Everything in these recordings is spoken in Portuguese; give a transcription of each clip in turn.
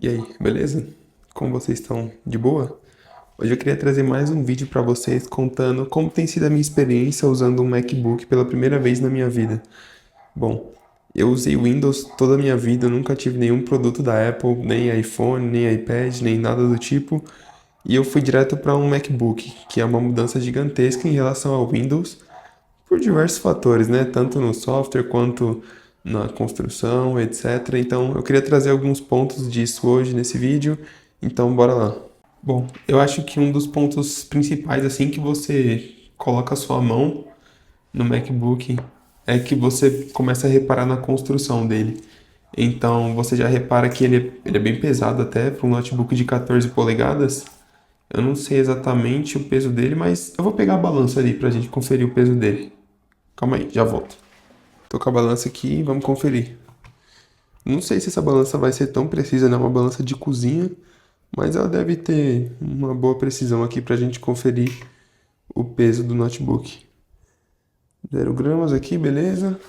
E aí, beleza? Como vocês estão? De boa? Hoje eu queria trazer mais um vídeo para vocês contando como tem sido a minha experiência usando um MacBook pela primeira vez na minha vida. Bom, eu usei Windows toda a minha vida, eu nunca tive nenhum produto da Apple, nem iPhone, nem iPad, nem nada do tipo, e eu fui direto para um MacBook, que é uma mudança gigantesca em relação ao Windows, por diversos fatores, né? Tanto no software quanto na construção, etc. Então, eu queria trazer alguns pontos disso hoje nesse vídeo. Então, bora lá. Bom, eu acho que um dos pontos principais assim que você coloca a sua mão no MacBook é que você começa a reparar na construção dele. Então, você já repara que ele é bem pesado até para um notebook de 14 polegadas. Eu não sei exatamente o peso dele, mas eu vou pegar a balança ali para a gente conferir o peso dele. Calma aí, já volto. Tô com a balança aqui e vamos conferir. Não sei se essa balança vai ser tão precisa, né? É uma balança de cozinha, mas ela deve ter uma boa precisão aqui pra gente conferir o peso do notebook. 0 gramas aqui, beleza?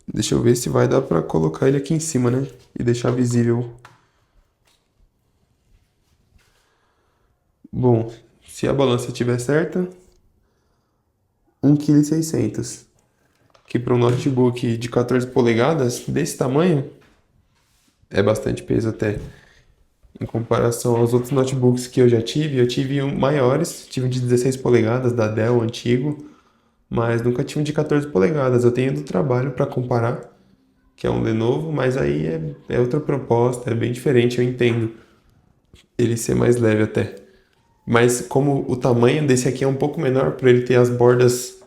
Deixa eu ver se vai dar pra colocar ele aqui em cima, né? E deixar visível. Bom, se a balança estiver certa, 1,6 kg. Que para um notebook de 14 polegadas desse tamanho é bastante peso até. Em comparação aos outros notebooks que eu tive maiores, tive um de 16 polegadas da Dell antigo, mas nunca tive um de 14 polegadas. Eu tenho do trabalho para comparar, que é um Lenovo, mas aí é outra proposta, é bem diferente, eu entendo ele ser mais leve até. Mas como o tamanho desse aqui é um pouco menor, por ele ter as bordas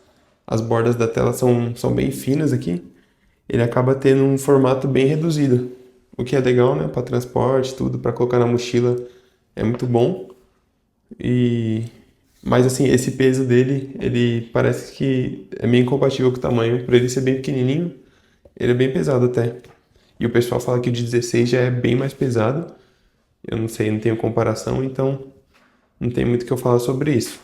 da tela são bem finas aqui, ele acaba tendo um formato bem reduzido. O que é legal, né? Para transporte, tudo, para colocar na mochila é muito bom. E mas assim, esse peso dele, ele parece que é meio incompatível com o tamanho. Por ele ser bem pequenininho, ele é bem pesado até. E o pessoal fala que o de 16 já é bem mais pesado. Eu não sei, não tenho comparação, então não tem muito o que eu falar sobre isso.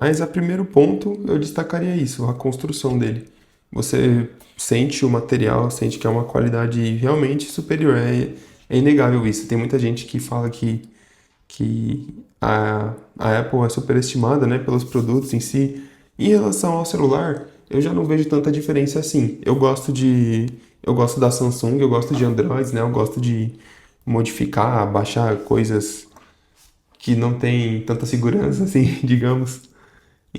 Mas a primeiro ponto eu destacaria isso, a construção dele. Você sente o material, sente que é uma qualidade realmente superior. É inegável isso. Tem muita gente que fala que a Apple é superestimada, né, pelos produtos em si. Em relação ao celular, eu já não vejo tanta diferença assim. Eu gosto da Samsung, eu gosto de Android, né? Eu gosto de modificar, baixar coisas que não tem tanta segurança assim, digamos.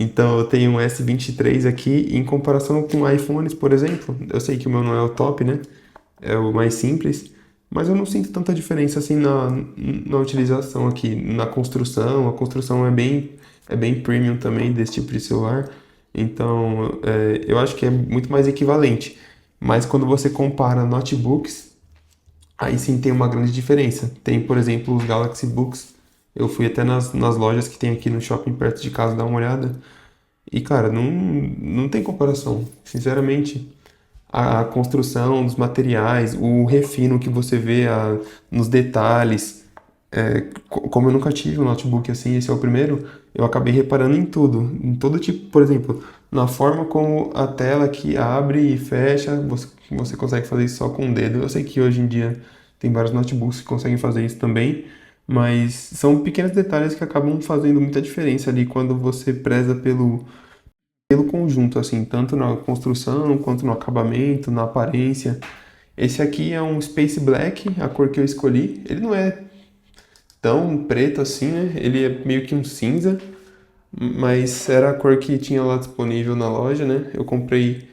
Então eu tenho um S23 aqui em comparação com iPhones, por exemplo. Eu sei que o meu não é o top, né? É o mais simples, mas eu não sinto tanta diferença assim na utilização aqui, na construção. A construção é bem premium também desse tipo de celular. Então eu acho que é muito mais equivalente. Mas quando você compara notebooks, aí sim tem uma grande diferença. Tem, por exemplo, os Galaxy Books. Eu fui até nas lojas que tem aqui no shopping perto de casa dar uma olhada. E, cara, não tem comparação. Sinceramente, a construção dos materiais, o refino que você vê nos detalhes. Como eu nunca tive um notebook assim, esse é o primeiro, eu acabei reparando em tudo. Em todo tipo, por exemplo, na forma como a tela que abre e fecha, você consegue fazer isso só com o dedo. Eu sei que hoje em dia tem vários notebooks que conseguem fazer isso também, mas são pequenos detalhes que acabam fazendo muita diferença ali quando você preza pelo conjunto, assim, tanto na construção quanto no acabamento, na aparência. Esse aqui é um Space Black, a cor que eu escolhi. Ele não é tão preto assim, né? Ele é meio que um cinza, mas era a cor que tinha lá disponível na loja, né? Eu comprei.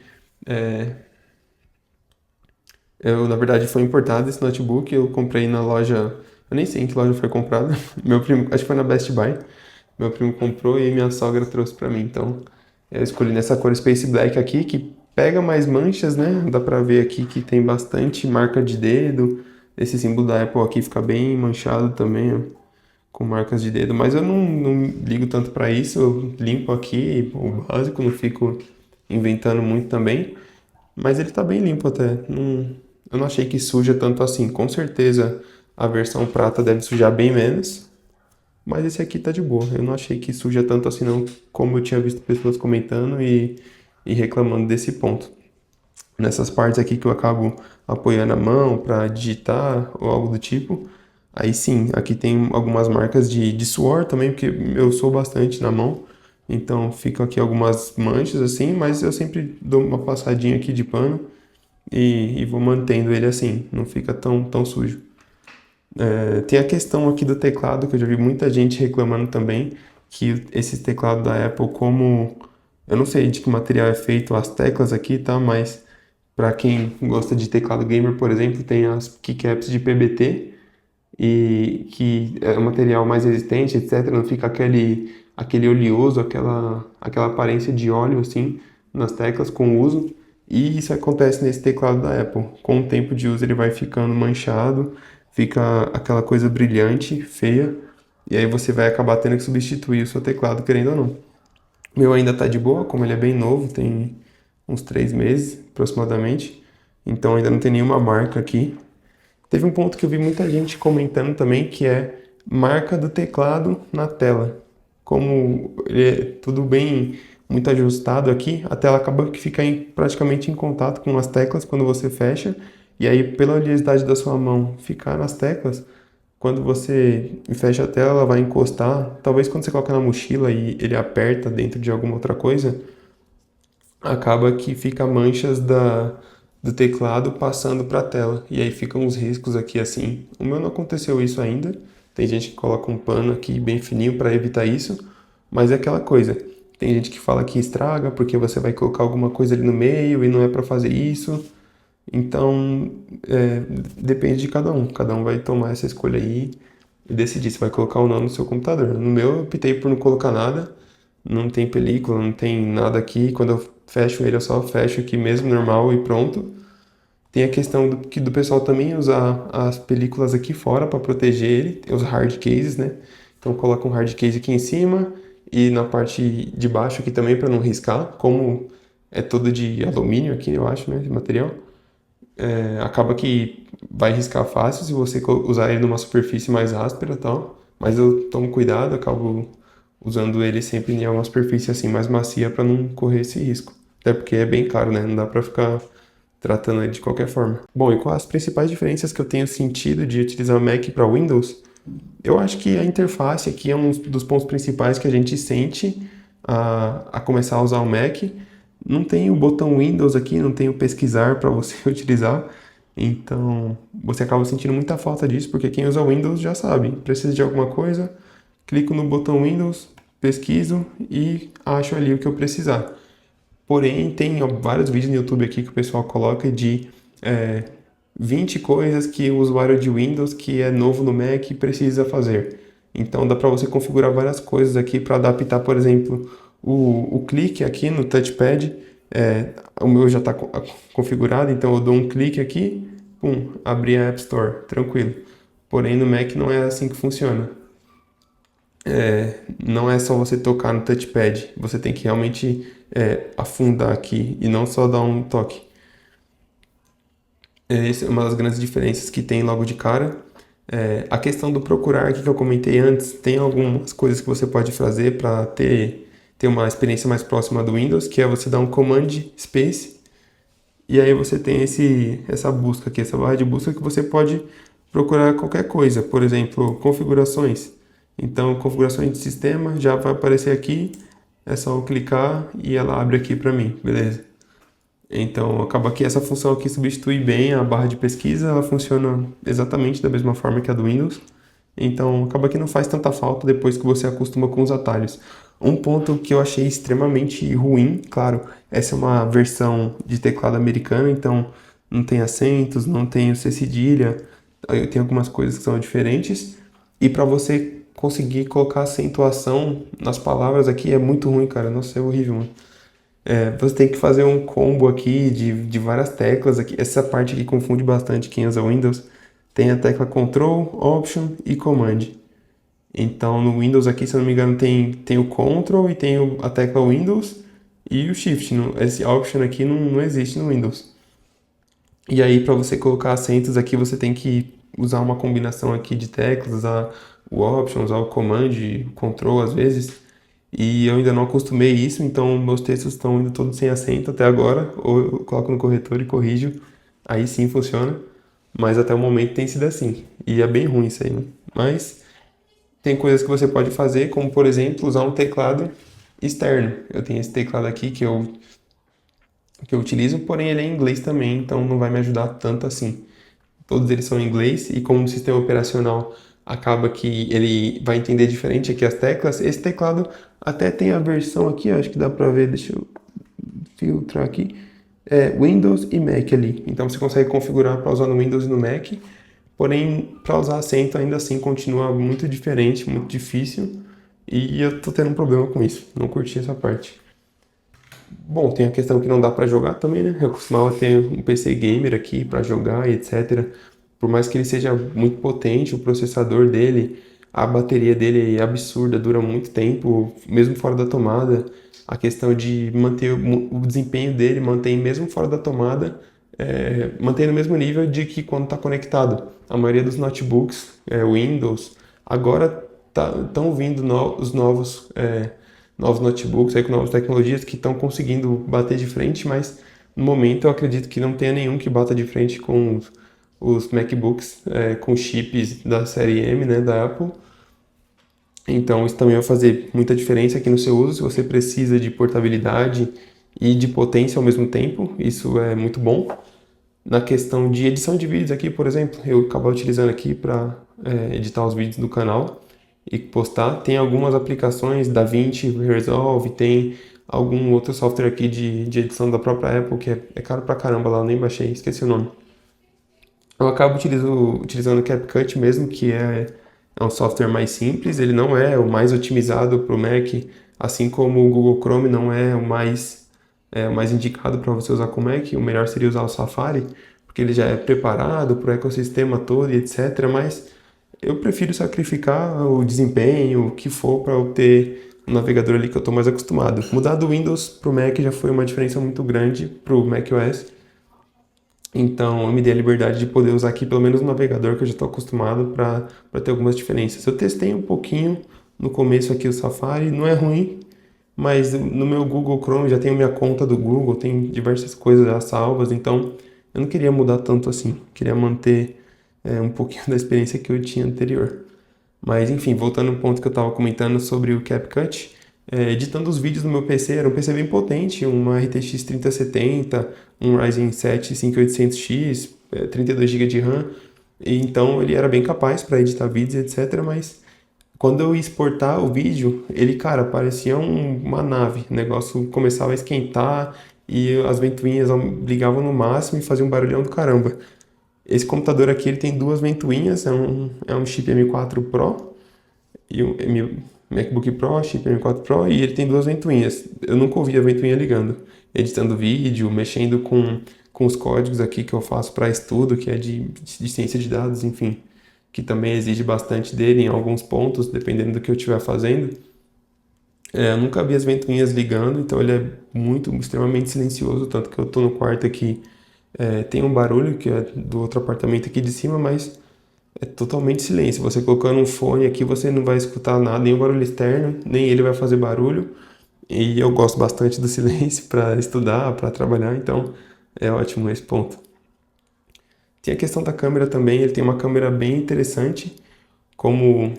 Na verdade, foi importado esse notebook. Eu comprei na loja. Eu nem sei em que loja foi comprado. Meu primo, acho que foi na Best Buy. Meu primo comprou e minha sogra trouxe pra mim. Então, eu escolhi nessa cor Space Black aqui, que pega mais manchas, né? Dá pra ver aqui que tem bastante marca de dedo. Esse símbolo da Apple aqui fica bem manchado também, ó, com marcas de dedo. Mas eu não ligo tanto pra isso. Eu limpo aqui o básico, não fico inventando muito também. Mas ele tá bem limpo até. Eu não achei que suja tanto assim. Com certeza a versão prata deve sujar bem menos. Mas esse aqui tá de boa. Eu não achei que suja tanto assim não, como eu tinha visto pessoas comentando e reclamando desse ponto. nessas partes aqui que eu acabo apoiando a mão para digitar ou algo do tipo. Aí sim, aqui tem algumas marcas de suor também, porque eu sou bastante na mão. Então ficam aqui algumas manchas assim, mas eu sempre dou uma passadinha aqui de pano e vou mantendo ele assim, não fica tão sujo. Tem a questão aqui do teclado, que eu já vi muita gente reclamando também, que esse teclado da Apple, como eu não sei de que material é feito as teclas aqui, tá? Mas para quem gosta de teclado gamer, por exemplo, tem as keycaps de PBT e que é um material mais resistente, etc. Não fica aquele oleoso, aquela aparência de óleo assim nas teclas com o uso. E isso acontece nesse teclado da Apple. Com o tempo de uso ele vai ficando manchado, fica aquela coisa brilhante, feia, e aí você vai acabar tendo que substituir o seu teclado, querendo ou não. O meu ainda tá de boa, como ele é bem novo, tem uns 3 meses aproximadamente, então ainda não tem nenhuma marca aqui. Teve um ponto que eu vi muita gente comentando também, que é marca do teclado na tela. Como ele é tudo bem, muito ajustado aqui, a tela acaba que fica praticamente em contato com as teclas quando você fecha, e aí pela oleosidade da sua mão ficar nas teclas, quando você fecha a tela, ela vai encostar. Talvez quando você coloca na mochila e ele aperta dentro de alguma outra coisa, acaba que fica manchas do teclado passando para a tela. E aí ficam uns riscos aqui assim. O meu não aconteceu isso ainda. Tem gente que coloca um pano aqui bem fininho para evitar isso. Mas é aquela coisa. Tem gente que fala que estraga porque você vai colocar alguma coisa ali no meio e não é para fazer isso. Então, depende de cada um. Cada um vai tomar essa escolha aí e decidir se vai colocar ou não no seu computador. No meu, eu optei por não colocar nada. Não tem película, não tem nada aqui. Quando eu fecho ele, eu só fecho aqui mesmo, normal e pronto. Tem a questão do pessoal também usar as películas aqui fora para proteger ele, tem os hard cases, né? Então coloca um hard case aqui em cima e na parte de baixo aqui também para não riscar, como é todo de alumínio aqui, eu acho, né, de material. Acaba que vai riscar fácil se você usar ele numa superfície mais áspera e tal, mas eu tomo cuidado, acabo usando ele sempre em uma superfície assim mais macia para não correr esse risco. Até porque é bem caro, né? Não dá para ficar tratando ele de qualquer forma. Bom, e quais as principais diferenças que eu tenho sentido de utilizar o Mac para Windows? Eu acho que a interface aqui é um dos pontos principais que a gente sente a começar a usar o Mac. Não tem o botão Windows aqui, não tem o pesquisar para você utilizar. Então, você acaba sentindo muita falta disso, porque quem usa Windows já sabe. Precisa de alguma coisa, clico no botão Windows, pesquiso e acho ali o que eu precisar. Porém, tem vários vídeos no YouTube aqui que o pessoal coloca de 20 coisas que o usuário de Windows que é novo no Mac precisa fazer. Então dá para você configurar várias coisas aqui para adaptar, por exemplo, o clique aqui no touchpad. O meu já está configurado, então eu dou um clique aqui, pum, abri a App Store, tranquilo. Porém no Mac não é assim que funciona. Não é só você tocar no touchpad, você tem que realmente afundar aqui e não só dar um toque. Essa é uma das grandes diferenças que tem logo de cara. A questão do procurar aqui que eu comentei antes, tem algumas coisas que você pode fazer para ter uma experiência mais próxima do Windows, que é você dar um Command Space e aí você tem essa busca aqui, essa barra de busca que você pode procurar qualquer coisa, por exemplo, configurações. Então, configurações de sistema já vai aparecer aqui, é só eu clicar e ela abre aqui para mim, beleza? Então, acaba que essa função aqui substitui bem a barra de pesquisa, ela funciona exatamente da mesma forma que a do Windows. Então, acaba que não faz tanta falta depois que você acostuma com os atalhos. Um ponto que eu achei extremamente ruim, claro, essa é uma versão de teclado americano, então não tem acentos, não tem o C cedilha, tem algumas coisas que são diferentes. E para você conseguir colocar acentuação nas palavras aqui é muito ruim, cara. Nossa, é horrível, mano. Você tem que fazer um combo aqui de várias teclas aqui. Essa parte aqui confunde bastante quem usa Windows. Tem a tecla Control, Option e Command. Então no Windows aqui, se eu não me engano, tem o Control e tem a tecla Windows e o Shift. Esse Option aqui não existe no Windows. E aí para você colocar acentos aqui, você tem que usar uma combinação aqui de teclas, usar o Option, usar o Command, o Control às vezes. E eu ainda não acostumei isso, então meus textos estão indo todos sem acento até agora, ou eu coloco no corretor e corrijo, aí sim funciona. Mas até o momento tem sido assim. E é bem ruim isso aí, né? Mas tem coisas que você pode fazer, como por exemplo, usar um teclado externo. Eu tenho esse teclado aqui que eu utilizo, porém ele é em inglês também, então não vai me ajudar tanto assim. Todos eles são em inglês e como o sistema operacional acaba que ele vai entender diferente aqui as teclas, esse teclado até tem a versão aqui, ó, acho que dá pra ver, deixa eu filtrar aqui, Windows e Mac ali. Então você consegue configurar para usar no Windows e no Mac, porém para usar acento ainda assim continua muito diferente, muito difícil e eu tô tendo um problema com isso, não curti essa parte. Bom, tem a questão que não dá pra jogar também, né? Eu costumava ter um PC gamer aqui pra jogar e etc. Por mais que ele seja muito potente, o processador dele, a bateria dele é absurda, dura muito tempo, mesmo fora da tomada. A questão de manter o desempenho dele, mantém mesmo fora da tomada, mantém no mesmo nível de que quando está conectado. A maioria dos notebooks, Windows, agora estão vindo os novos notebooks aí com novas tecnologias que estão conseguindo bater de frente, mas no momento eu acredito que não tenha nenhum que bata de frente com os MacBooks com chips da série M, né, da Apple. Então isso também vai fazer muita diferença aqui no seu uso, se você precisa de portabilidade e de potência ao mesmo tempo, isso é muito bom. Na questão de edição de vídeos aqui, por exemplo, eu acabo utilizando aqui para editar os vídeos do canal e postar. Tem algumas aplicações, DaVinci Resolve, tem algum outro software aqui de edição da própria Apple que é caro pra caramba lá, eu nem baixei, esqueci o nome. Eu acabo utilizando o CapCut mesmo, que é um software mais simples, ele não é o mais otimizado para o Mac, assim como o Google Chrome não é o mais indicado para você usar com o Mac, o melhor seria usar o Safari, porque ele já é preparado para o ecossistema todo e etc. Mas eu prefiro sacrificar o desempenho, o que for, para eu ter um navegador ali que eu estou mais acostumado. Mudar do Windows para o Mac já foi uma diferença muito grande para o macOS. Então, eu me dei a liberdade de poder usar aqui pelo menos o navegador que eu já estou acostumado para ter algumas diferenças. Eu testei um pouquinho no começo aqui o Safari, não é ruim, mas no meu Google Chrome já tenho minha conta do Google, tem diversas coisas já salvas, então eu não queria mudar tanto assim, queria manter um pouquinho da experiência que eu tinha anterior. Mas enfim, voltando ao ponto que eu estava comentando sobre o CapCut, editando os vídeos no meu PC, era um PC bem potente, uma RTX 3070, um Ryzen 7 5800X, 32 GB de RAM, e então ele era bem capaz para editar vídeos, etc. Mas quando eu ia exportar o vídeo, ele, cara, parecia uma nave, o negócio começava a esquentar e as ventoinhas ligavam no máximo e faziam um barulhão do caramba. Esse computador aqui ele tem duas ventoinhas, é um chip M4 Pro e um MacBook Pro, chip M4 Pro, e ele tem duas ventoinhas. Eu nunca ouvi a ventoinha ligando, editando vídeo, mexendo com os códigos aqui que eu faço para estudo, que é de ciência de dados, enfim, que também exige bastante dele em alguns pontos, dependendo do que eu estiver fazendo. Eu nunca vi as ventoinhas ligando, então ele é extremamente silencioso, tanto que eu tô no quarto aqui, tem um barulho que é do outro apartamento aqui de cima, mas é totalmente silêncio. Você colocando um fone aqui, você não vai escutar nada, nem o barulho externo, nem ele vai fazer barulho. E eu gosto bastante do silêncio para estudar, para trabalhar, então é ótimo esse ponto. Tem a questão da câmera também, ele tem uma câmera bem interessante. Como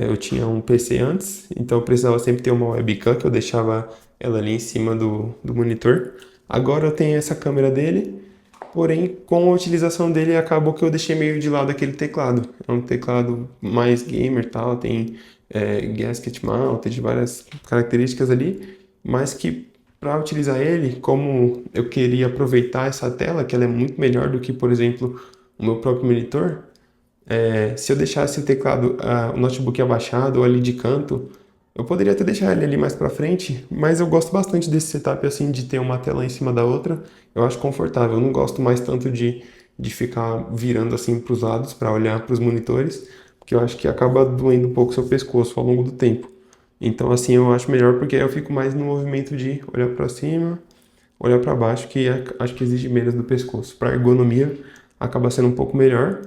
eu tinha um PC antes, então eu precisava sempre ter uma webcam que eu deixava ela ali em cima do monitor. Agora eu tenho essa câmera dele, porém com a utilização dele acabou que eu deixei meio de lado aquele teclado. É um teclado mais gamer e tal, tem gasket mounted, várias características ali, mas que para utilizar ele, como eu queria aproveitar essa tela, que ela é muito melhor do que, por exemplo, o meu próprio monitor, se eu deixasse o teclado, o notebook abaixado ou ali de canto, eu poderia até deixar ele ali mais para frente, mas eu gosto bastante desse setup assim de ter uma tela em cima da outra. Eu acho confortável. Eu não gosto mais tanto de ficar virando assim para os lados para olhar para os monitores, porque eu acho que acaba doendo um pouco seu pescoço ao longo do tempo. Então assim eu acho melhor porque aí eu fico mais no movimento de olhar para cima, olhar para baixo, que acho que exige menos do pescoço. Para ergonomia acaba sendo um pouco melhor.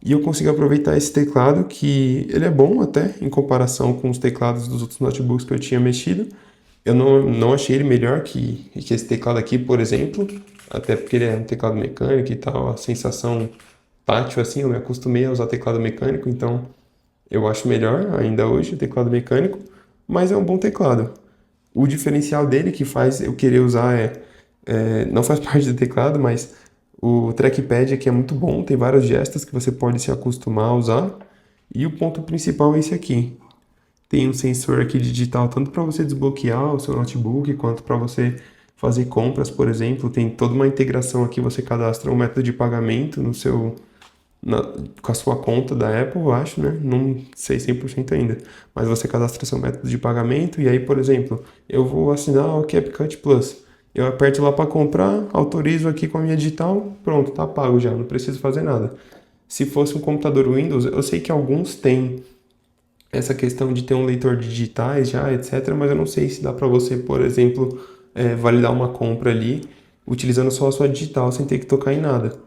E eu consigo aproveitar esse teclado, que ele é bom até em comparação com os teclados dos outros notebooks que eu tinha mexido. Eu não achei ele melhor que esse teclado aqui, por exemplo, até porque ele é um teclado mecânico e tal, a sensação tátil assim, eu me acostumei a usar teclado mecânico, então eu acho melhor ainda hoje o teclado mecânico, mas é um bom teclado. O diferencial dele que faz eu querer usar não faz parte do teclado, mas o trackpad aqui é muito bom, tem vários gestos que você pode se acostumar a usar. E o ponto principal é esse aqui. Tem um sensor aqui digital tanto para você desbloquear o seu notebook, quanto para você fazer compras, por exemplo. Tem toda uma integração aqui, você cadastra um método de pagamento no seu, com a sua conta da Apple, eu acho, né? Não sei 100% ainda. Mas você cadastra seu método de pagamento e aí, por exemplo, eu vou assinar o CapCut Plus. Eu aperto lá para comprar, autorizo aqui com a minha digital, pronto, tá pago já, não preciso fazer nada. Se fosse um computador Windows, eu sei que alguns têm essa questão de ter um leitor de digitais já, etc. Mas eu não sei se dá para você, por exemplo, validar uma compra ali utilizando só a sua digital sem ter que tocar em nada.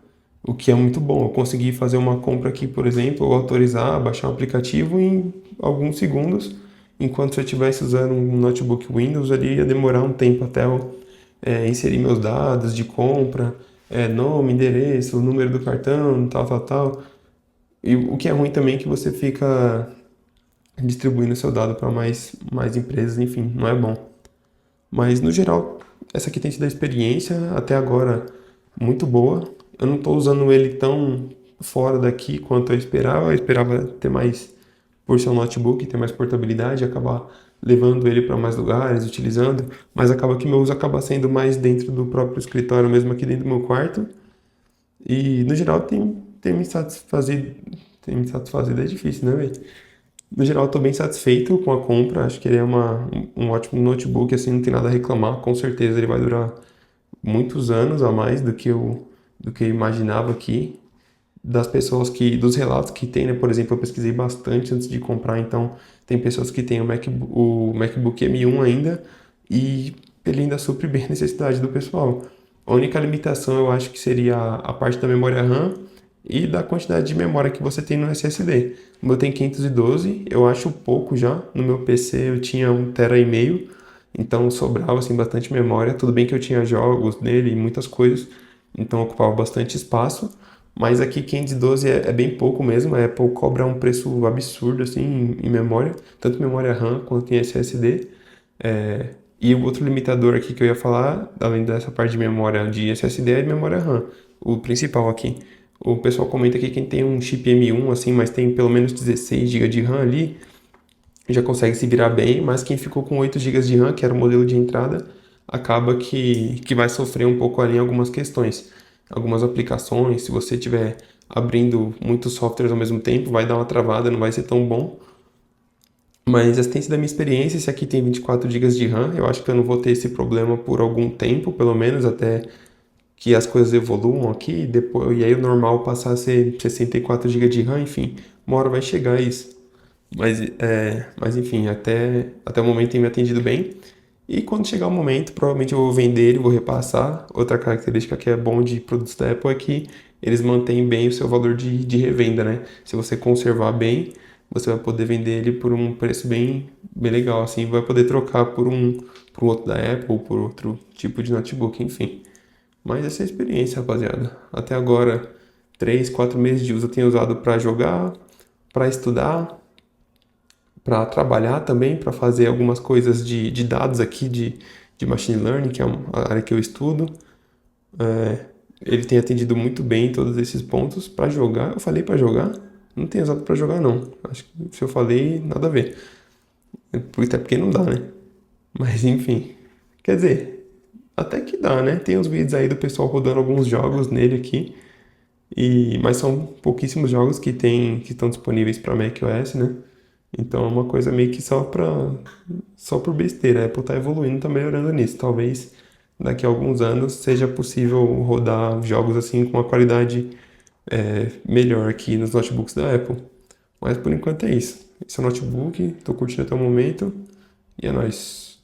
O que é muito bom. Eu consegui fazer uma compra aqui, por exemplo, ou autorizar, baixar um aplicativo em alguns segundos, enquanto se eu estivesse usando um notebook Windows, ali ia demorar um tempo até eu inserir meus dados de compra, nome, endereço, o número do cartão, tal, tal, tal. E o que é ruim também é que você fica distribuindo seu dado para mais empresas, enfim, não é bom. Mas no geral, essa aqui tem sido a experiência até agora muito boa. Eu não estou usando ele tão fora daqui quanto eu esperava. Eu esperava ter mais, por ser um notebook, ter mais portabilidade, acabar levando ele para mais lugares, utilizando, mas acaba que meu uso acaba sendo mais dentro do próprio escritório, mesmo aqui dentro do meu quarto. E no geral tem me satisfazido, é difícil, né, velho? No geral, estou bem satisfeito com a compra. Acho que ele é um ótimo notebook, assim, não tem nada a reclamar. Com certeza ele vai durar muitos anos a mais do que eu imaginava aqui. Dos relatos que tem, né? Por exemplo, eu pesquisei bastante antes de comprar, então tem pessoas que têm o MacBook M1 ainda e ele ainda supre bem a necessidade do pessoal. A única limitação eu acho que seria a parte da memória RAM e da quantidade de memória que você tem no SSD. O meu tem 512, eu acho pouco já. No meu PC eu tinha 1,5 TB, então sobrava assim bastante memória. Tudo bem que eu tinha jogos nele e muitas coisas, então ocupava bastante espaço. Mas aqui 512 é bem pouco mesmo. A Apple cobra um preço absurdo assim em memória, tanto memória RAM quanto em SSD. E o outro limitador aqui que eu ia falar, além dessa parte de memória de SSD, é memória RAM, o principal aqui. O pessoal comenta que quem tem um chip M1 assim, mas tem pelo menos 16 GB de RAM ali, já consegue se virar bem, mas quem ficou com 8 GB de RAM, que era o modelo de entrada, acaba que vai sofrer um pouco ali em algumas questões. Algumas aplicações, se você estiver abrindo muitos softwares ao mesmo tempo, vai dar uma travada, não vai ser tão bom. Mas essa tem sido a minha experiência. Esse aqui tem 24 GB de RAM. Eu acho que eu não vou ter esse problema por algum tempo, pelo menos até que as coisas evoluam aqui. Depois, e aí o normal passar a ser 64 GB de RAM, enfim, uma hora vai chegar isso. Mas enfim, até o momento tem me atendido bem. E quando chegar o momento, provavelmente eu vou vender ele, vou repassar. Outra característica que é bom de produtos da Apple é que eles mantêm bem o seu valor de revenda, né? Se você conservar bem, você vai poder vender ele por um preço bem legal, assim, vai poder trocar por um outro da Apple ou por outro tipo de notebook, enfim. Mas essa é a experiência, rapaziada. Até agora, 3, 4 meses de uso eu tenho usado para jogar, para estudar, para trabalhar também, para fazer algumas coisas de dados aqui, de machine learning, que é a área que eu estudo. É, ele tem atendido muito bem todos esses pontos. Para jogar, eu falei para jogar? Não tem usado para jogar, não. Acho que se eu falei, nada a ver. Até porque não dá, né? Mas enfim. Quer dizer, até que dá, né? Tem uns vídeos aí do pessoal rodando alguns jogos nele aqui. Mas são pouquíssimos jogos que estão disponíveis para macOS, né? Então é uma coisa meio que só por besteira. A Apple tá evoluindo, tá melhorando nisso. Talvez daqui a alguns anos seja possível rodar jogos assim com uma qualidade melhor aqui nos notebooks da Apple. Mas por enquanto é isso. Esse é o notebook, tô curtindo até o momento e é nóis.